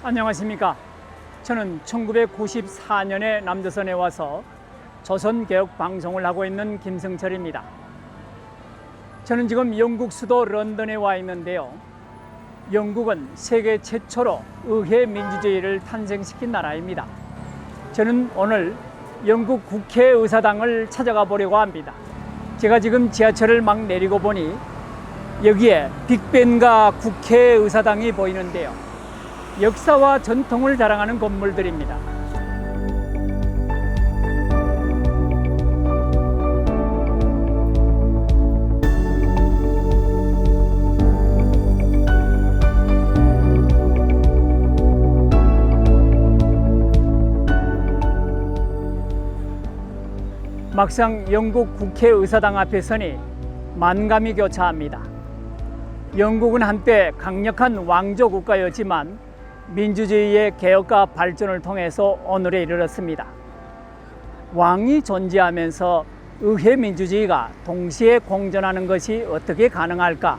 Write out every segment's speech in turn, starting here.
안녕하십니까. 저는 1994년에 남조선에 와서 조선개혁 방송을 하고 있는 김승철입니다. 저는 지금 영국 수도 런던에 와 있는데요. 영국은 세계 최초로 의회 민주주의를 탄생시킨 나라입니다. 저는 오늘 영국 국회의사당을 찾아가 보려고 합니다. 제가 지금 지하철을 막 내리고 보니 여기에 빅벤과 국회의사당이 보이는데요. 역사와 전통을 자랑하는 건물들입니다. 막상 영국 국회의사당 앞에 서니 만감이 교차합니다. 영국은 한때 강력한 왕조 국가였지만 민주주의의 개혁과 발전을 통해서 오늘에 이르렀습니다. 왕이 존재하면서 의회 민주주의가 동시에 공존하는 것이 어떻게 가능할까?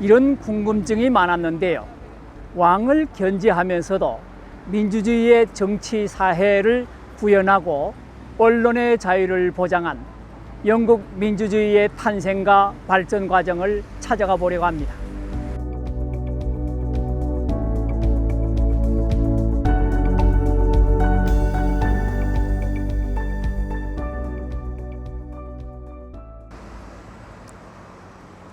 이런 궁금증이 많았는데요. 왕을 견제하면서도 민주주의의 정치 사회를 구현하고 언론의 자유를 보장한 영국 민주주의의 탄생과 발전 과정을 찾아가 보려고 합니다.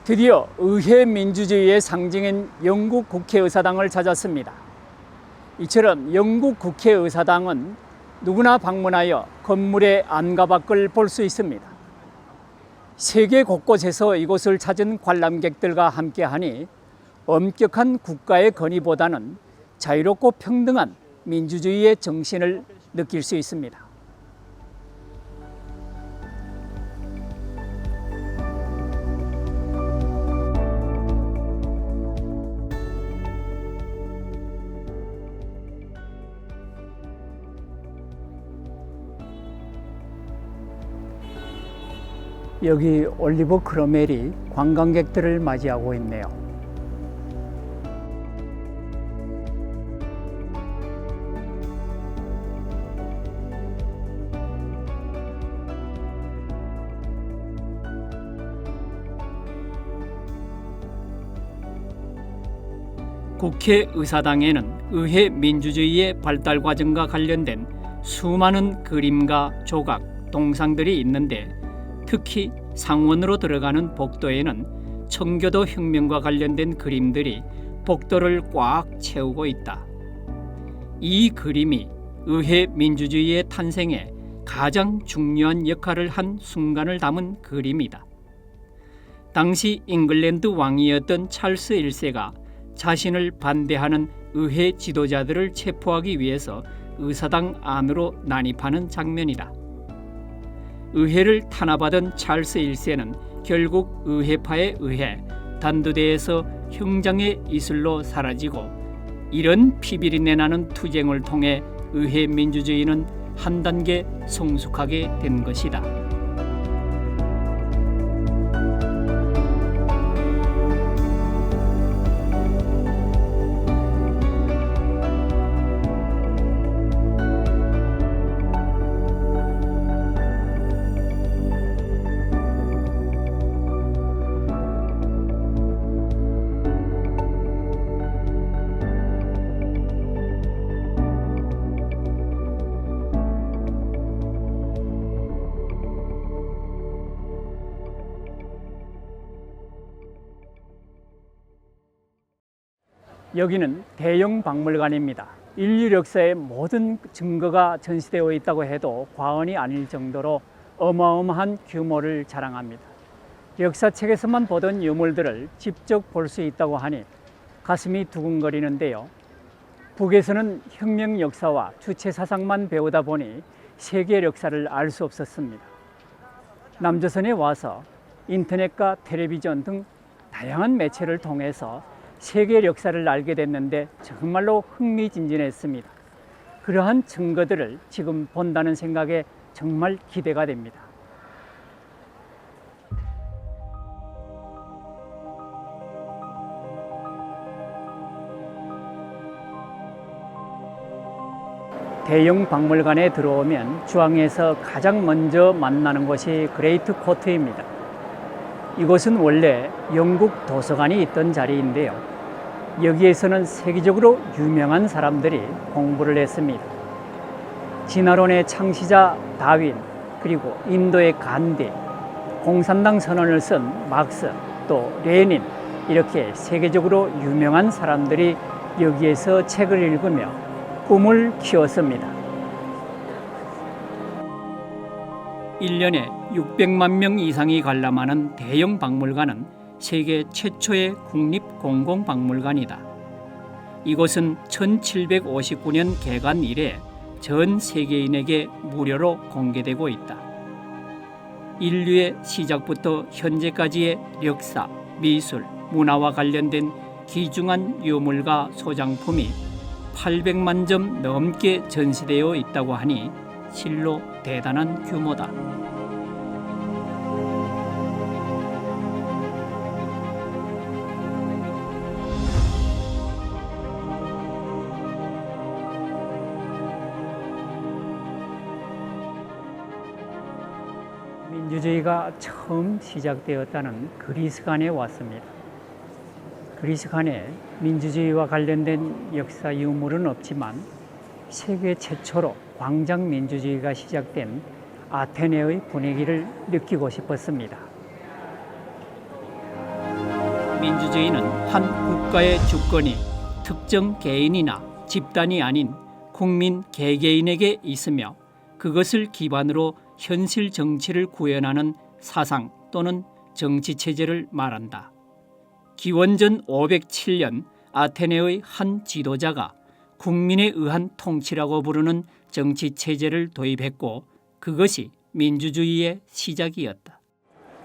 드디어 의회 민주주의의 상징인 영국 국회의사당을 찾았습니다. 이처럼 영국 국회의사당은 누구나 방문하여 건물의 안과 밖을 볼 수 있습니다. 세계 곳곳에서 이곳을 찾은 관람객들과 함께하니 엄격한 국가의 건의보다는 자유롭고 평등한 민주주의의 정신을 느낄 수 있습니다. 여기 올리버 크로멜이 관광객들을 맞이하고 있네요. 국회의사당에는 의회 민주주의의 발달 과정과 관련된 수많은 그림과 조각, 동상들이 있는데 특히 상원으로 들어가는 복도에는 청교도 혁명과 관련된 그림들이 복도를 꽉 채우고 있다. 이 그림이 의회 민주주의의 탄생에 가장 중요한 역할을 한 순간을 담은 그림이다. 당시 잉글랜드 왕이었던 찰스 1세가 자신을 반대하는 의회 지도자들을 체포하기 위해서 의사당 안으로 난입하는 장면이다. 의회를 탄압하던 찰스 1세는 결국 의회파에 의해 단두대에서 형장의 이슬로 사라지고 이런 피비린내 나는 투쟁을 통해 의회 민주주의는 한 단계 성숙하게 된 것이다. 여기는 대형 박물관입니다. 인류 역사의 모든 증거가 전시되어 있다고 해도 과언이 아닐 정도로 어마어마한 규모를 자랑합니다. 역사책에서만 보던 유물들을 직접 볼 수 있다고 하니 가슴이 두근거리는데요. 북에서는 혁명 역사와 주체 사상만 배우다 보니 세계 역사를 알 수 없었습니다. 남조선에 와서 인터넷과 텔레비전 등 다양한 매체를 통해서 세계 역사를 알게 됐는데 정말로 흥미진진했습니다. 그러한 증거들을 지금 본다는 생각에 정말 기대가 됩니다. 대형 박물관에 들어오면 주항에서 가장 먼저 만나는 곳이 그레이트 코트입니다. 이곳은 원래 영국 도서관이 있던 자리인데요. 여기에서는 세계적으로 유명한 사람들이 공부를 했습니다. 진화론의 창시자 다윈, 그리고 인도의 간디, 공산당 선언을 쓴 막스, 또 레닌, 이렇게 세계적으로 유명한 사람들이 여기에서 책을 읽으며 꿈을 키웠습니다. 1년에 600만 명 이상이 관람하는 대형 박물관은 세계 최초의 국립공공박물관이다. 이곳은 1759년 개관 이래 전 세계인에게 무료로 공개되고 있다. 인류의 시작부터 현재까지의 역사, 미술, 문화와 관련된 귀중한 유물과 소장품이 800만 점 넘게 전시되어 있다고 하니 실로 대단한 규모다. 민주주의가 처음 시작되었다는 그리스간에 왔습니다. 그리스간에 민주주의와 관련된 역사 유물은 없지만 세계 최초로 광장 민주주의가 시작된 아테네의 분위기를 느끼고 싶었습니다. 민주주의는 한 국가의 주권이 특정 개인이나 집단이 아닌 국민 개개인에게 있으며 그것을 기반으로 현실 정치를 구현하는 사상 또는 정치체제를 말한다. 기원전 507년 아테네의 한 지도자가 국민에 의한 통치라고 부르는 정치체제를 도입했고 그것이 민주주의의 시작이었다.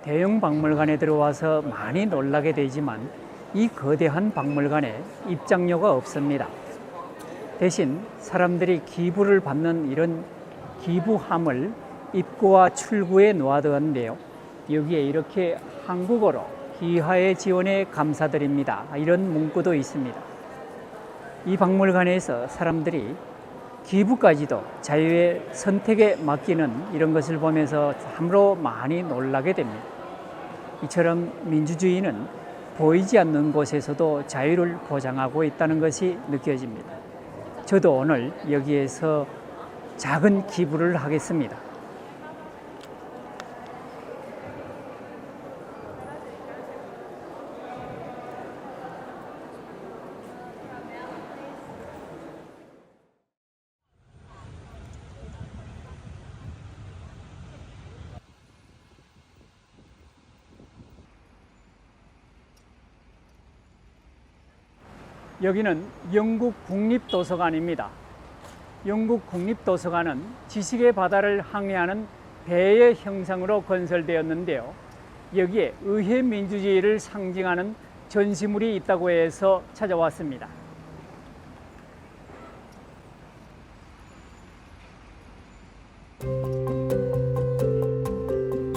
대형 박물관에 들어와서 많이 놀라게 되지만 이 거대한 박물관에 입장료가 없습니다. 대신 사람들이 기부를 받는 이런 기부함을 입구와 출구에 놓아두었는데요. 여기에 이렇게 한국어로 기하의 지원에 감사드립니다, 이런 문구도 있습니다. 이 박물관에서 사람들이 기부까지도 자유의 선택에 맡기는 이런 것을 보면서 참으로 많이 놀라게 됩니다. 이처럼 민주주의는 보이지 않는 곳에서도 자유를 보장하고 있다는 것이 느껴집니다. 저도 오늘 여기에서 작은 기부를 하겠습니다. 여기는 영국 국립도서관입니다. 영국 국립도서관은 지식의 바다를 항해하는 배의 형상으로 건설되었는데요. 여기에 의회 민주주의를 상징하는 전시물이 있다고 해서 찾아왔습니다.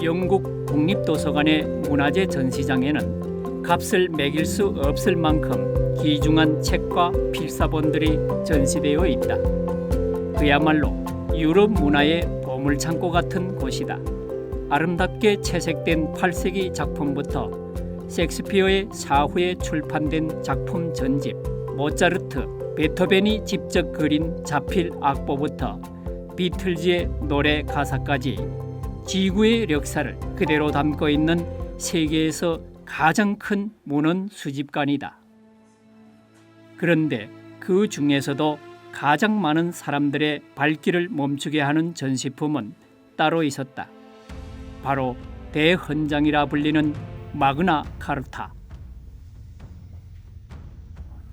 영국 국립도서관의 문화재 전시장에는 값을 매길 수 없을 만큼 귀중한 책과 필사본들이 전시되어 있다. 그야말로 유럽 문화의 보물창고 같은 곳이다. 아름답게 채색된 8세기 작품부터 셰익스피어의 사후에 출판된 작품 전집, 모차르트, 베토벤이 직접 그린 자필 악보부터 비틀즈의 노래 가사까지 지구의 역사를 그대로 담고 있는 세계에서 가장 큰 문헌 수집관이다. 그런데 그 중에서도 가장 많은 사람들의 발길을 멈추게 하는 전시품은 따로 있었다. 바로 대헌장이라 불리는 마그나 카르타.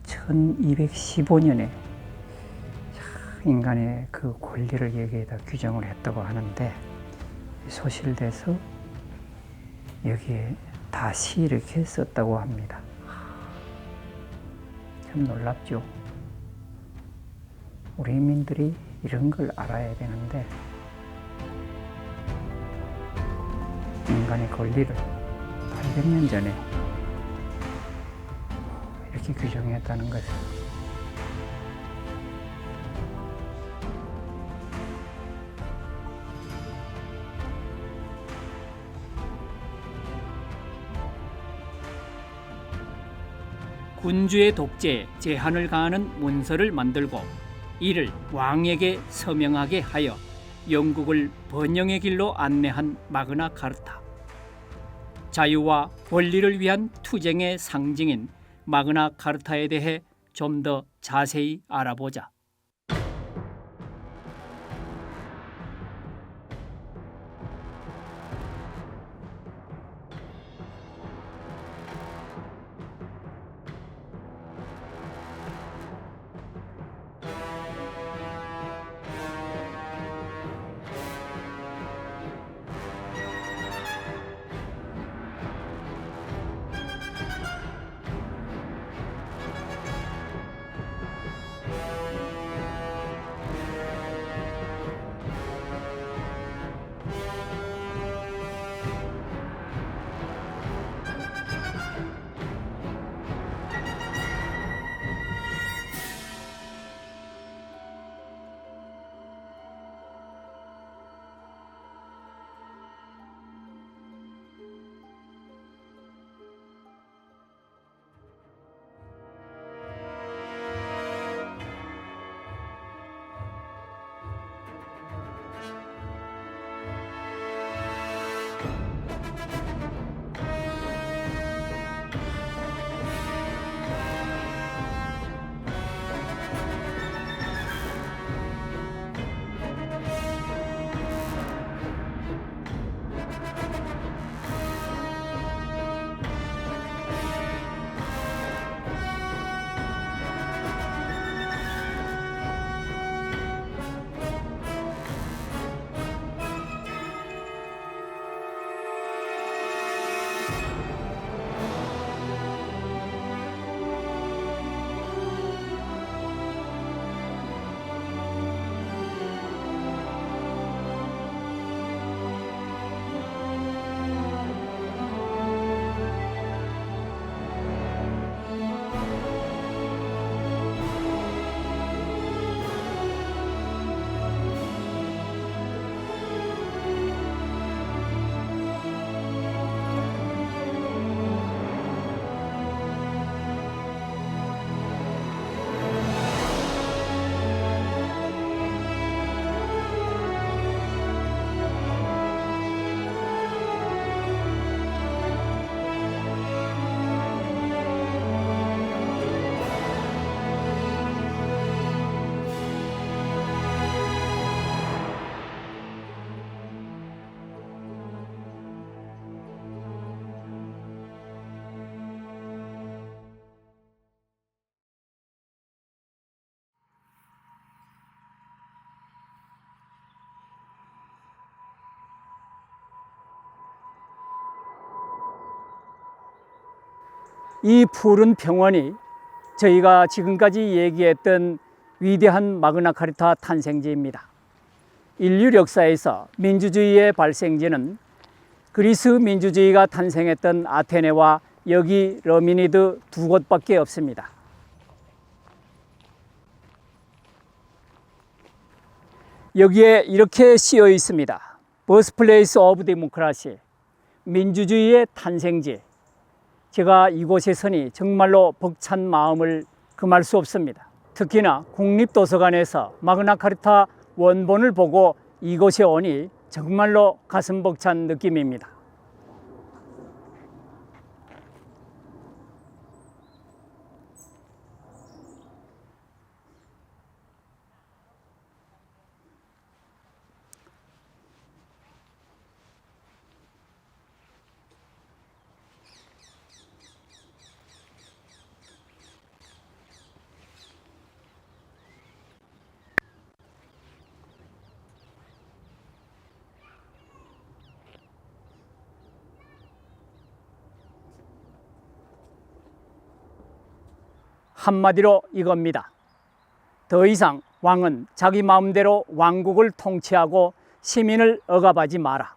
1215년에 인간의 그 권리를 여기에다 규정을 했다고 하는데 소실돼서 여기에 다시 이렇게 썼다고 합니다. 참 놀랍죠. 우리 인민들이 이런 걸 알아야 되는데 인간의 권리를 800년 전에 이렇게 규정했다는 것은 군주의 독재에 제한을 가하는 문서를 만들고 이를 왕에게 서명하게 하여 영국을 번영의 길로 안내한 마그나 카르타. 자유와 권리를 위한 투쟁의 상징인 마그나 카르타에 대해 좀 더 자세히 알아보자. 이 푸른 평원이 저희가 지금까지 얘기했던 위대한 마그나 카르타 탄생지입니다. 인류 역사에서 민주주의의 발생지는 그리스 민주주의가 탄생했던 아테네와 여기 러미니드 두 곳밖에 없습니다. 여기에 이렇게 쓰여 있습니다. 버스플레이스 오브 데모크라시, 민주주의의 탄생지. 제가 이곳에 서니 정말로 벅찬 마음을 금할 수 없습니다. 특히나 국립도서관에서 마그나 카르타 원본을 보고 이곳에 오니 정말로 가슴 벅찬 느낌입니다. 한마디로 이겁니다. 더 이상 왕은 자기 마음대로 왕국을 통치하고 시민을 억압하지 마라.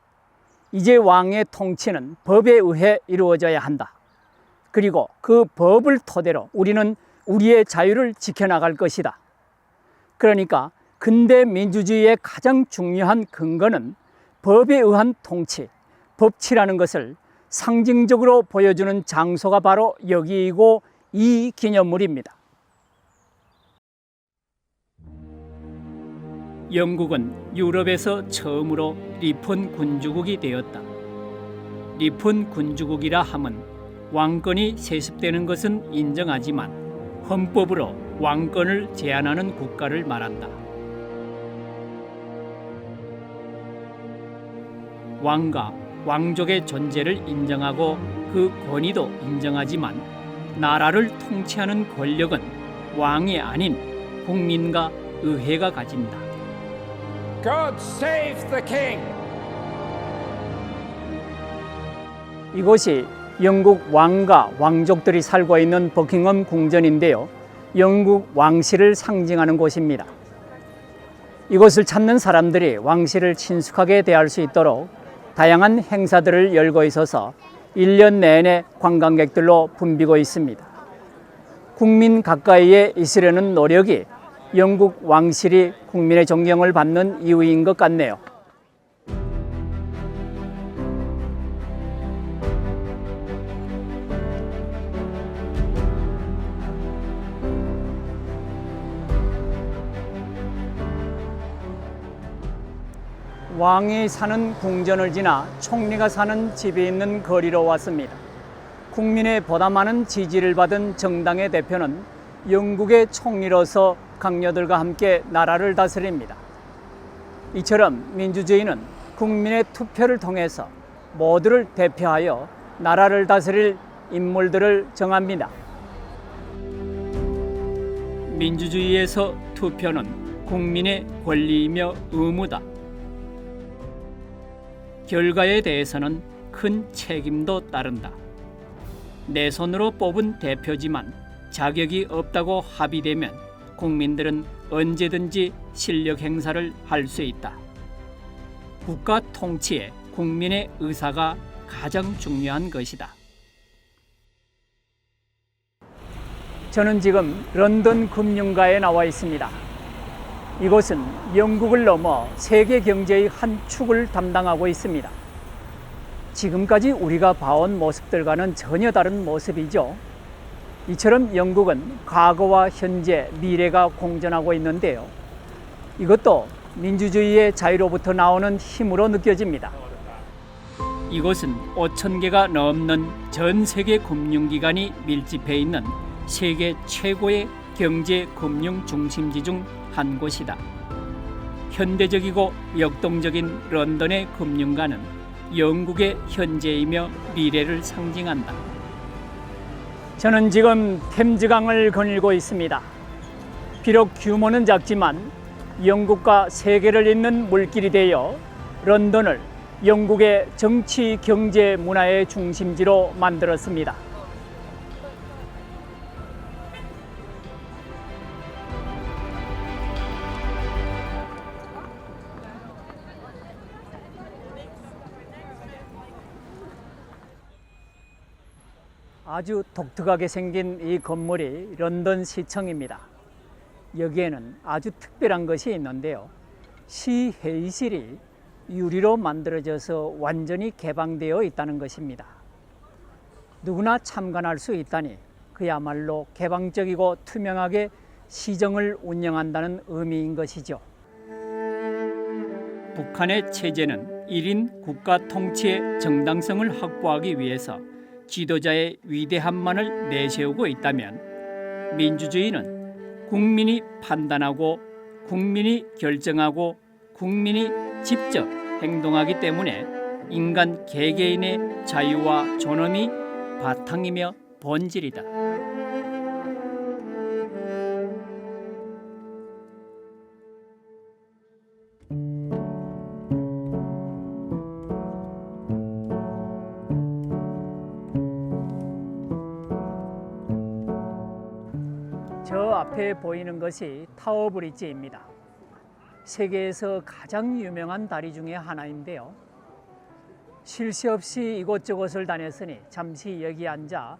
이제 왕의 통치는 법에 의해 이루어져야 한다. 그리고 그 법을 토대로 우리는 우리의 자유를 지켜나갈 것이다. 그러니까 근대 민주주의의 가장 중요한 근거는 법에 의한 통치, 법치라는 것을 상징적으로 보여주는 장소가 바로 여기이고 이 기념물입니다. 영국은 유럽에서 처음으로 리폰 군주국이 되었다. 리폰 군주국이라 함은 왕권이 세습되는 것은 인정하지만 헌법으로 왕권을 제한하는 국가를 말한다. 왕과 왕족의 존재를 인정하고 그 권위도 인정하지만 나라를 통치하는 권력은 왕이 아닌 국민과 의회가 가진다. God save the king. 이곳이 영국 왕과 왕족들이 살고 있는 버킹엄 궁전인데요. 영국 왕실을 상징하는 곳입니다. 이곳을 찾는 사람들이 왕실을 친숙하게 대할 수 있도록 다양한 행사들을 열고 있어서 1년 내내 관광객들로 붐비고 있습니다. 국민 가까이에 있으려는 노력이 영국 왕실이 국민의 존경을 받는 이유인 것 같네요. 왕이 사는 궁전을 지나 총리가 사는 집이 있는 거리로 왔습니다. 국민의 보다 많은 지지를 받은 정당의 대표는 영국의 총리로서 강요들과 함께 나라를 다스립니다. 이처럼 민주주의는 국민의 투표를 통해서 모두를 대표하여 나라를 다스릴 인물들을 정합니다. 민주주의에서 투표는 국민의 권리이며 의무다. 결과에 대해서는 큰 책임도 따른다. 내 손으로 뽑은 대표지만 자격이 없다고 합의되면 국민들은 언제든지 실력 행사를 할 수 있다. 국가 통치에 국민의 의사가 가장 중요한 것이다. 저는 지금 런던 금융가에 나와 있습니다. 이곳은 영국을 넘어 세계 경제의 한 축을 담당하고 있습니다. 지금까지 우리가 봐온 모습들과는 전혀 다른 모습이죠. 이처럼 영국은 과거와 현재, 미래가 공존하고 있는데요. 이것도 민주주의의 자유로부터 나오는 힘으로 느껴집니다. 이곳은 5,000개가 넘는 전 세계 금융기관이 밀집해 있는 세계 최고의 경제 금융 중심지 중 한 곳이다. 현대적이고 역동적인 런던의 금융가는 영국의 현재이며 미래를 상징한다. 저는 지금 템즈강을 거닐고 있습니다. 비록 규모는 작지만 영국과 세계를 잇는 물길이 되어 런던을 영국의 정치, 경제, 문화의 중심지로 만들었습니다. 아주 독특하게 생긴 이 건물이 런던 시청입니다. 여기에는 아주 특별한 것이 있는데요. 시회의실이 유리로 만들어져서 완전히 개방되어 있다는 것입니다. 누구나 참관할 수 있다니 그야말로 개방적이고 투명하게 시정을 운영한다는 의미인 것이죠. 북한의 체제는 1인 국가 통치의 정당성을 확보하기 위해서 지도자의 위대함만을 내세우고 있다면 민주주의는 국민이 판단하고 국민이 결정하고 국민이 직접 행동하기 때문에 인간 개개인의 자유와 존엄이 바탕이며 본질이다. 저 앞에 보이는 것이 타워 브릿지입니다. 세계에서 가장 유명한 다리 중에 하나인데요. 쉴 새 없이 이곳저곳을 다녔으니 잠시 여기 앉아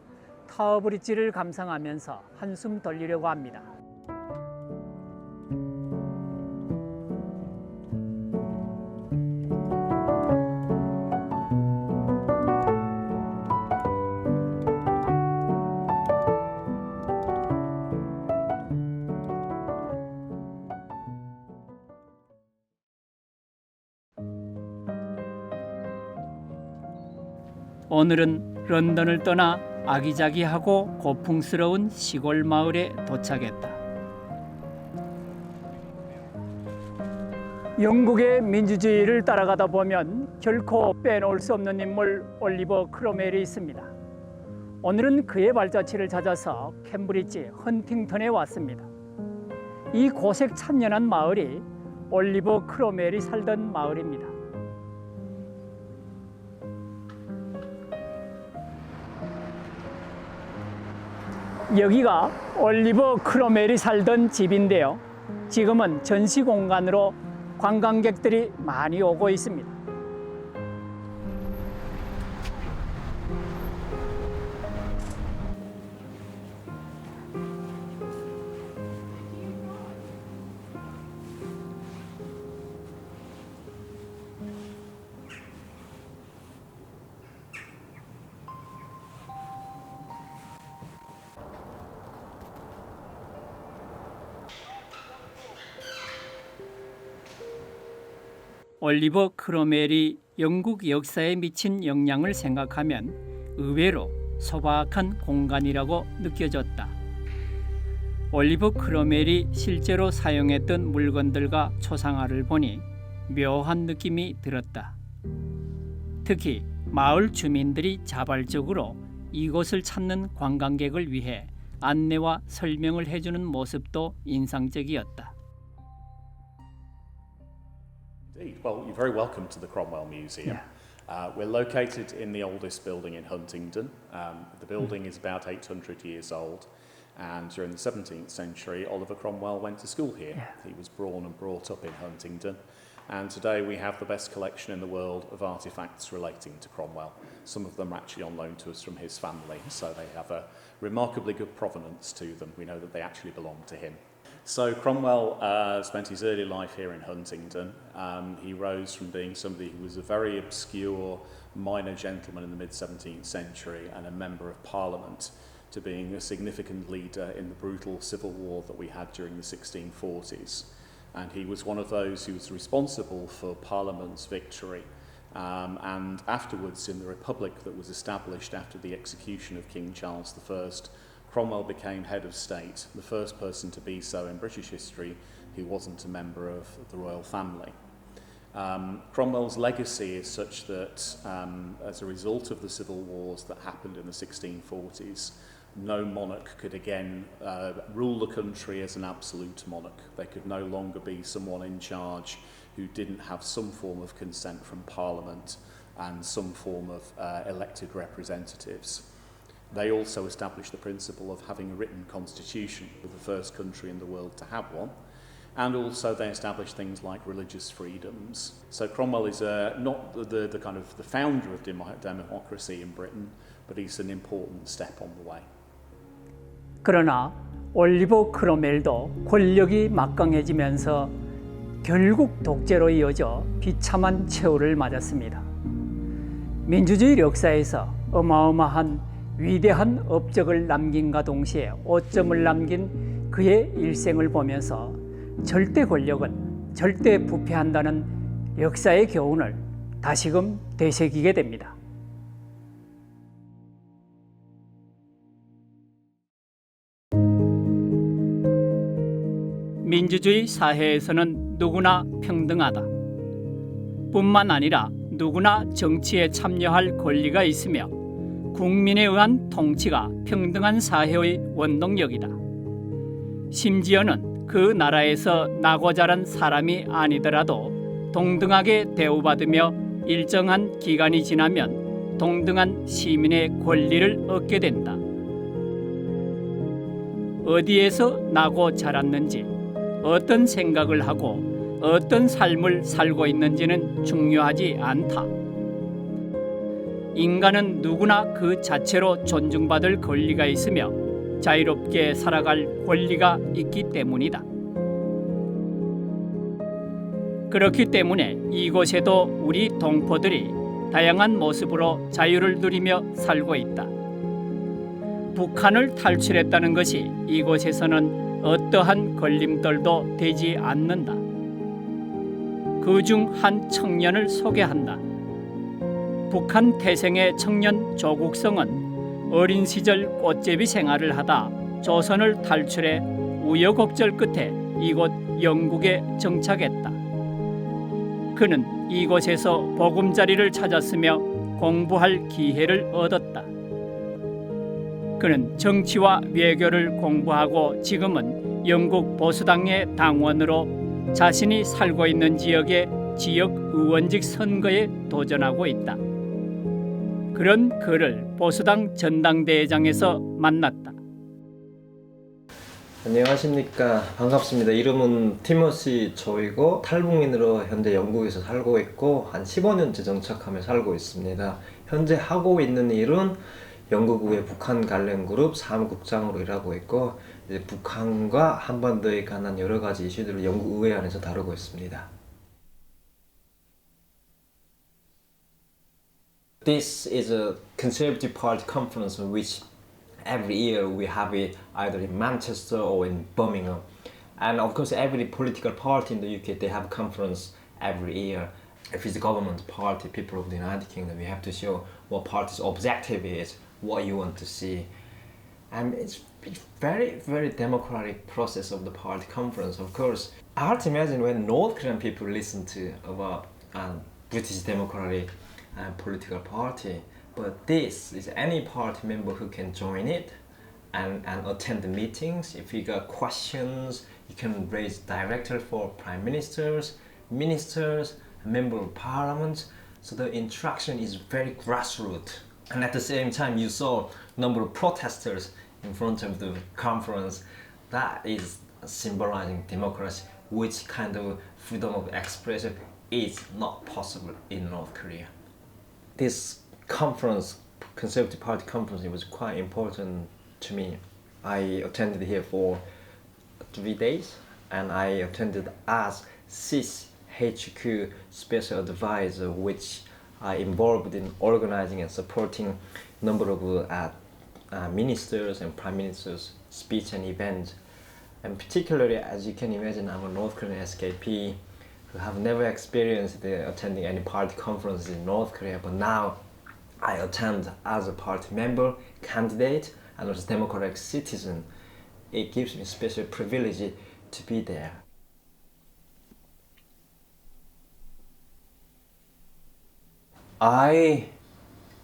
타워 브릿지를 감상하면서 한숨 돌리려고 합니다. 오늘은 런던을 떠나 아기자기하고 고풍스러운 시골 마을에 도착했다. 영국의 민주주의를 따라가다 보면 결코 빼놓을 수 없는 인물 올리버 크롬웰이 있습니다. 오늘은 그의 발자취를 찾아서 캠브리지 헌팅턴에 왔습니다. 이 고색 찬연한 마을이 올리버 크롬웰이 살던 마을입니다. 여기가 올리버 크롬웰이 살던 집인데요. 지금은 전시 공간으로 관광객들이 많이 오고 있습니다. 올리버 크롬웰이 영국 역사에 미친 영향을 생각하면 의외로 소박한 공간이라고 느껴졌다. 올리버 크롬웰이 실제로 사용했던 물건들과 초상화를 보니 묘한 느낌이 들었다. 특히 마을 주민들이 자발적으로 이곳을 찾는 관광객을 위해 안내와 설명을 해주는 모습도 인상적이었다. Well, you're very welcome to the Cromwell Museum. We're located in the oldest building in Huntingdon. The building is about 800 years old, and during the 17th century, Oliver Cromwell went to school here. He was born and brought up in Huntingdon, and today we have the best collection in the world of artefacts relating to Cromwell. Some of them are actually on loan to us from his family, so they have a remarkably good provenance to them. We know that they actually belong to him. So Cromwell spent his early life here in Huntingdon. He rose from being somebody who was a very obscure minor gentleman in the mid-17th century and a member of Parliament to being a significant leader in the brutal civil war that we had during the 1640s. And he was one of those who was responsible for Parliament's victory. And afterwards, in the Republic that was established after the execution of King Charles I, Cromwell became head of state, the first person to be so in British history who wasn't a member of the royal family. Cromwell's legacy is such that as a result of the civil wars that happened in the 1640s, no monarch could again rule the country as an absolute monarch. There could no longer be someone in charge who didn't have some form of consent from Parliament and some form of elected representatives. They also established the principle of having a written constitution, with the first country in the world to have one. And also they established things like religious freedoms. So Cromwell is not the kind of the founder of democracy in Britain, but he's an important step on the way. 그러나 올리버 크롬웰도 권력이 막강해지면서 결국 독재로 이어져 비참한 최후를 맞았습니다. 민주주의 역사에서 어마어마한 위대한 업적을 남긴과 동시에 오점을 남긴 그의 일생을 보면서 절대 권력은 절대 부패한다는 역사의 교훈을 다시금 되새기게 됩니다. 민주주의 사회에서는 누구나 평등하다. 뿐만 아니라 누구나 정치에 참여할 권리가 있으며 국민에 의한 통치가 평등한 사회의 원동력이다. 심지어는 그 나라에서 나고 자란 사람이 아니더라도 동등하게 대우받으며 일정한 기간이 지나면 동등한 시민의 권리를 얻게 된다. 어디에서 나고 자랐는지, 어떤 생각을 하고 어떤 삶을 살고 있는지는 중요하지 않다. 인간은 누구나 그 자체로 존중받을 권리가 있으며 자유롭게 살아갈 권리가 있기 때문이다. 그렇기 때문에 이곳에도 우리 동포들이 다양한 모습으로 자유를 누리며 살고 있다. 북한을 탈출했다는 것이 이곳에서는 어떠한 걸림돌도 되지 않는다. 그중 한 청년을 소개한다. 북한 태생의 청년 조국성은 어린 시절 꽃제비 생활을 하다 조선을 탈출해 우여곡절 끝에 이곳 영국에 정착했다. 그는 이곳에서 보금자리를 찾았으며 공부할 기회를 얻었다. 그는 정치와 외교를 공부하고 지금은 영국 보수당의 당원으로 자신이 살고 있는 지역의 지역 의원직 선거에 도전하고 있다. 그런 그를 보수당 전당대회장에서 만났다. 안녕하십니까. 반갑습니다. 이름은 티머시 조이고 탈북민으로 현재 영국에서 살고 있고 한 15년째 정착하며 살고 있습니다. 현재 하고 있는 일은 영국의 북한 관련 그룹 사무국장으로 일하고 있고 이제 북한과 한반도에 관한 여러 가지 이슈들을 영국 의회 안에서 다루고 있습니다. This is a Conservative Party conference which every year we have it either in Manchester or in Birmingham. And of course every political party in the UK, they have a conference every year. If it's the government party, people of the United Kingdom, we have to show what party's objective is, what you want to see. And it's very, very democratic process of the party conference. Of course, I hard to imagine when North Korean people listen to about British Democratic political party. But this is any party member who can join it and attend the meetings. If you got questions, you can raise directly for prime ministers, ministers, member of parliament. So the interaction is very grassroots. And at the same time, you saw a number of protesters in front of the conference. That is symbolizing democracy, which kind of freedom of expression is not possible in North Korea. This conference, Conservative Party conference, it was quite important to me. I attended here for 3 days and I attended as CIS HQ Special Advisor, which I involved in organizing and supporting a number of ministers and prime ministers' speech and events. And particularly, as you can imagine, I'm a North Korean SKP who have never experienced attending any party conferences in North Korea, but now I attend as a party member, candidate, and as a democratic citizen. It gives me special privilege to be there. I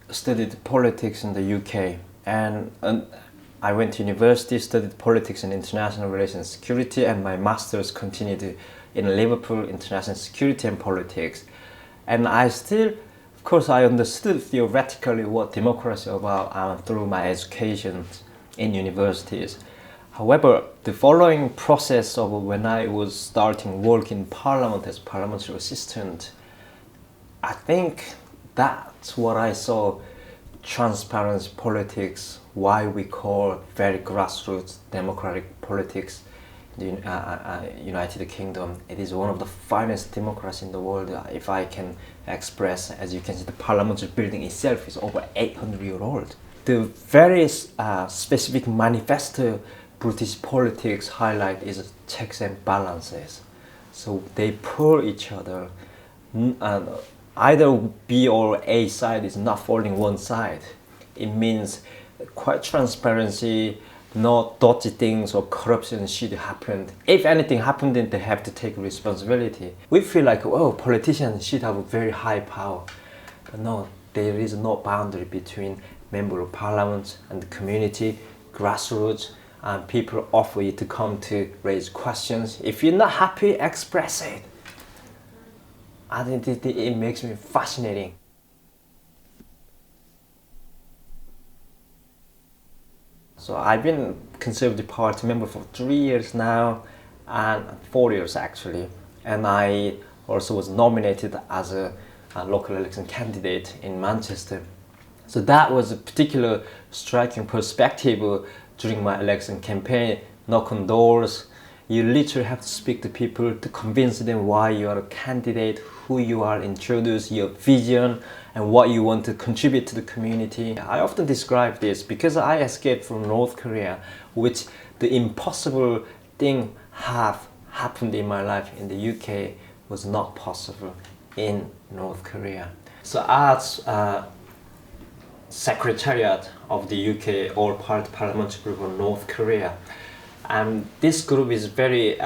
studied politics in the UK and I went to university, studied politics and international relations and security, and my master's continued in Liverpool, international security and politics. And I still, of course, I understood theoretically what democracy is about through my education in universities. However, the following process of when I was starting work in parliament as parliamentary assistant, I think that's what I saw transparency politics, why we call very grassroots democratic politics in the United Kingdom. It is one of the finest democracies in the world, if I can express. As you can see, the parliamentary building itself is over 800-year-old. The very specific manifesto British politics highlight is checks and balances. So they pull each other. Either B or A side is not falling one side. It means quite transparency, no dodgy things or corruption should happen. If anything happened, then they have to take responsibility. We feel like, oh, politicians should have a very high power. But no, there is no boundary between member of parliament and the community, grassroots, and people offer you to come to raise questions. If you're not happy, express it. I think it makes me fascinating. So I've been Conservative Party member for 3 years now, and 4 years actually. And I also was nominated as a local election candidate in Manchester. So that was a particular striking perspective during my election campaign. Knock on doors. You literally have to speak to people to convince them why you are a candidate, who you are, introduce your vision and what you want to contribute to the community. I often describe this because I escaped from North Korea, which the impossible thing have happened in my life in the UK was not possible in North Korea. So as Secretariat of the UK All-Party Parliamentary Group on North Korea, this group is very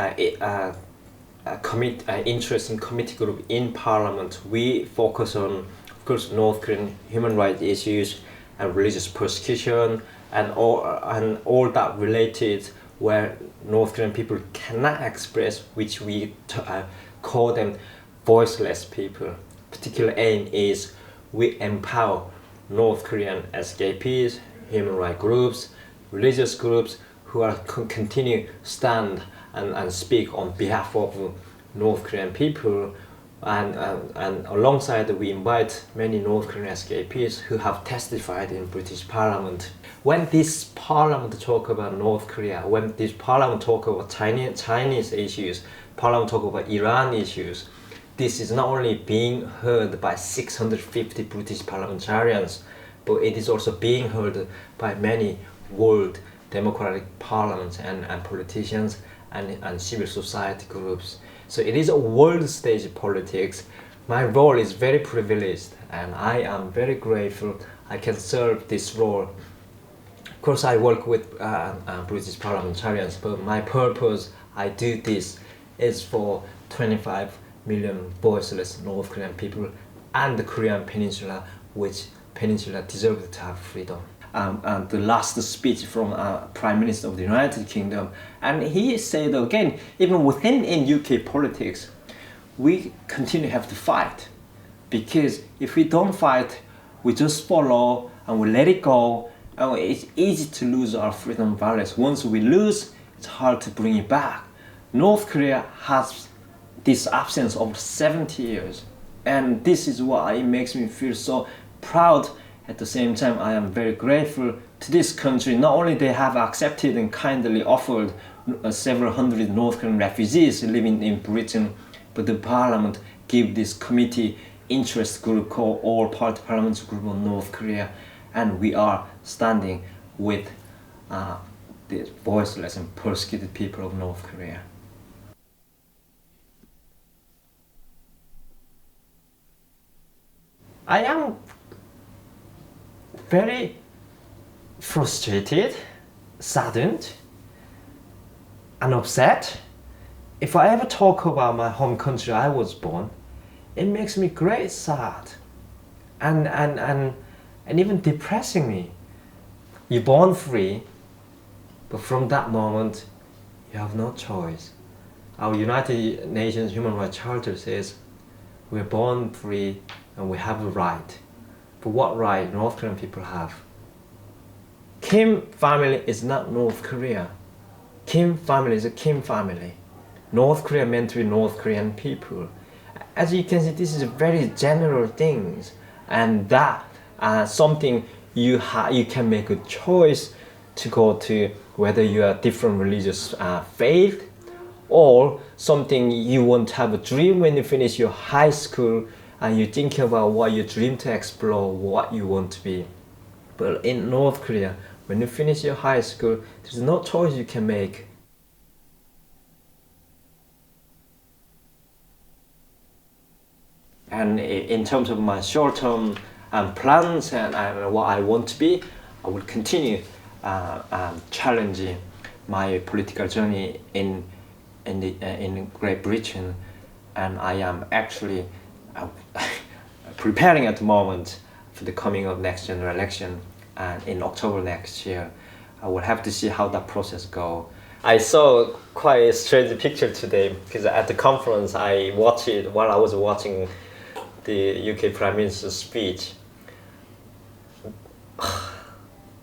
interesting committee group in Parliament. We focus on, of course, North Korean human rights issues and religious persecution and all that related where North Korean people cannot express, which we call them voiceless people. Particular aim is we empower North Korean SKPs, human rights groups, religious groups who are continue stand and speak on behalf of North Korean people, and alongside we invite many North Korean SKPs who have testified in British Parliament. When this Parliament talk about North Korea, when this Parliament talk about Chinese issues, Parliament talk about Iran issues, this is not only being heard by 650 British parliamentarians, but it is also being heard by many world democratic parliaments and politicians and civil society groups. So it is a world stage politics. My role is very privileged and I am very grateful I can serve this role. Of course I work with British parliamentarians, but my purpose, I do this, is for 25 million voiceless North Korean people and the Korean Peninsula, which peninsula deserves to have freedom. And the last speech from Prime Minister of the United Kingdom, and he said again, even within in UK politics, we continue to have to fight, because if we don't fight, we just follow and we let it go, and it's easy to lose our freedom values. Once we lose, it's hard to bring it back. North Korea has this absence of 70 years, and this is why it makes me feel so proud. At the same time, I am very grateful to this country. Not only they have accepted and kindly offered several hundred North Korean refugees living in Britain, but the Parliament gave this committee interest group called All-Party Parliamentary Group on North Korea, and we are standing with the voiceless and persecuted people of North Korea. I am very frustrated, saddened, and upset. If I ever talk about my home country I was born, it makes me great sad and even depressing me. You're born free, but from that moment you have no choice. Our United Nations Human Rights Charter says we're born free and we have a right. But what right North Korean people have? Kim family is not North Korea. Kim family is a Kim family. North Korea meant to be North Korean people. As you can see, this is a very general things, and that something you can make a choice to go to, whether you are different religious faith, or something you want to have a dream when you finish your high school and you think about what you dream to explore, what you want to be. But in North Korea, when you finish your high school, there's no choice you can make. And in terms of my short-term plans and what I want to be, I will continue challenging my political journey in Great Britain, and I am actually preparing at the moment for the coming of next general election, and in October next year. I will have to see how that process goes. I saw quite a strange picture today, because at the conference I watched it while I was watching the UK Prime Minister's speech.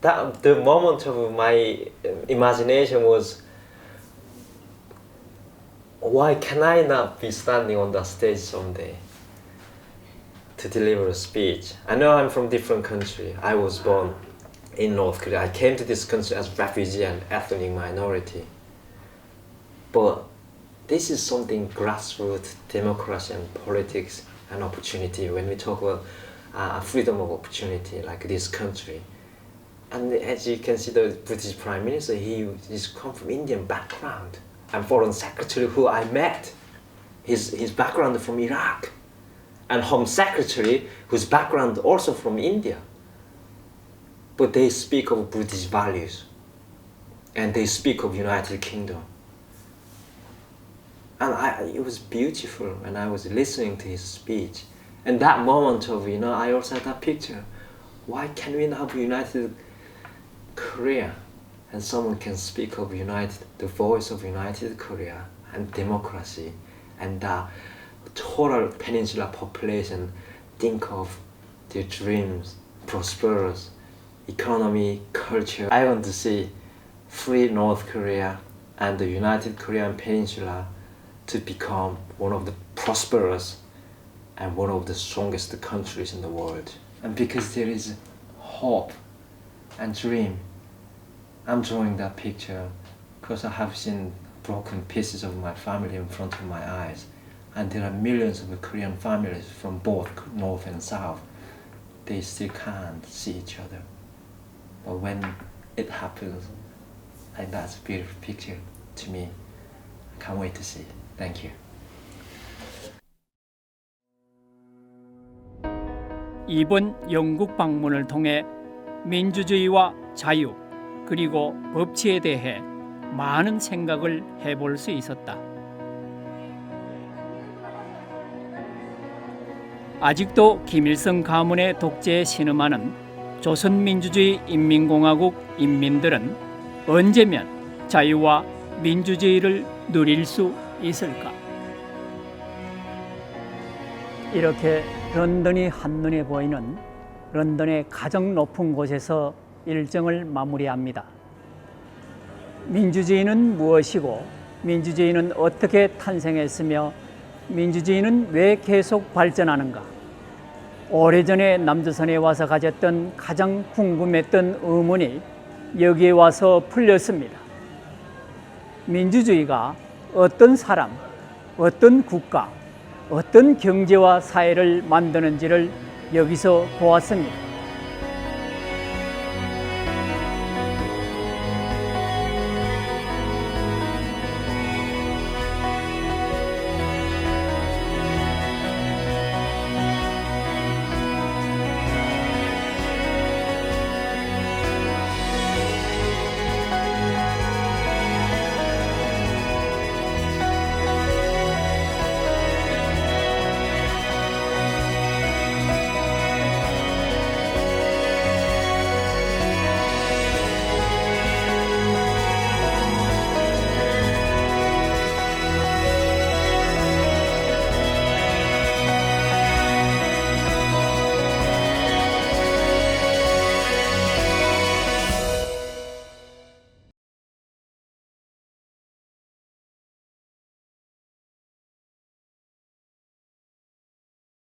That the moment of my imagination was, why can I not be standing on that stage someday to deliver a speech? I know I'm from different country. I was born in North Korea. I came to this country as refugee and ethnic minority. But this is something grassroots democracy and politics and opportunity when we talk about freedom of opportunity like this country. And as you can see, the British Prime Minister, he's come from Indian background. And Foreign Secretary who I met, his background from Iraq. and Home Secretary whose background also from India. But they speak of British values and they speak of United Kingdom. And it was beautiful when I was listening to his speech. And that moment of, I also had that picture. Why can we not have United Korea? And someone can speak of the voice of United Korea and democracy and the total peninsula population think of their dreams, prosperous economy, culture. I want to see free North Korea and the United Korean Peninsula to become one of the prosperous and one of the strongest countries in the world. And because there is hope and dream, I'm drawing that picture because I have seen broken pieces of my family in front of my eyes. And there are millions of Korean families from both North and South. They still can't see each other. But when it happens, and that's a beautiful picture to me. I can't wait to see it. Thank you. 이번 영국 방문을 통해 민주주의와 자유 그리고 법치에 대해 많은 생각을 해볼 수 있었다. 아직도 김일성 가문의 독재에 신음하는 조선민주주의 인민공화국 인민들은 언제면 자유와 민주주의를 누릴 수 있을까? 이렇게 런던이 한눈에 보이는 런던의 가장 높은 곳에서 일정을 마무리합니다. 민주주의는 무엇이고 민주주의는 어떻게 탄생했으며 민주주의는 왜 계속 발전하는가? 오래전에 남조선에 와서 가졌던 가장 궁금했던 의문이 여기에 와서 풀렸습니다. 민주주의가 어떤 사람, 어떤 국가, 어떤 경제와 사회를 만드는지를 여기서 보았습니다.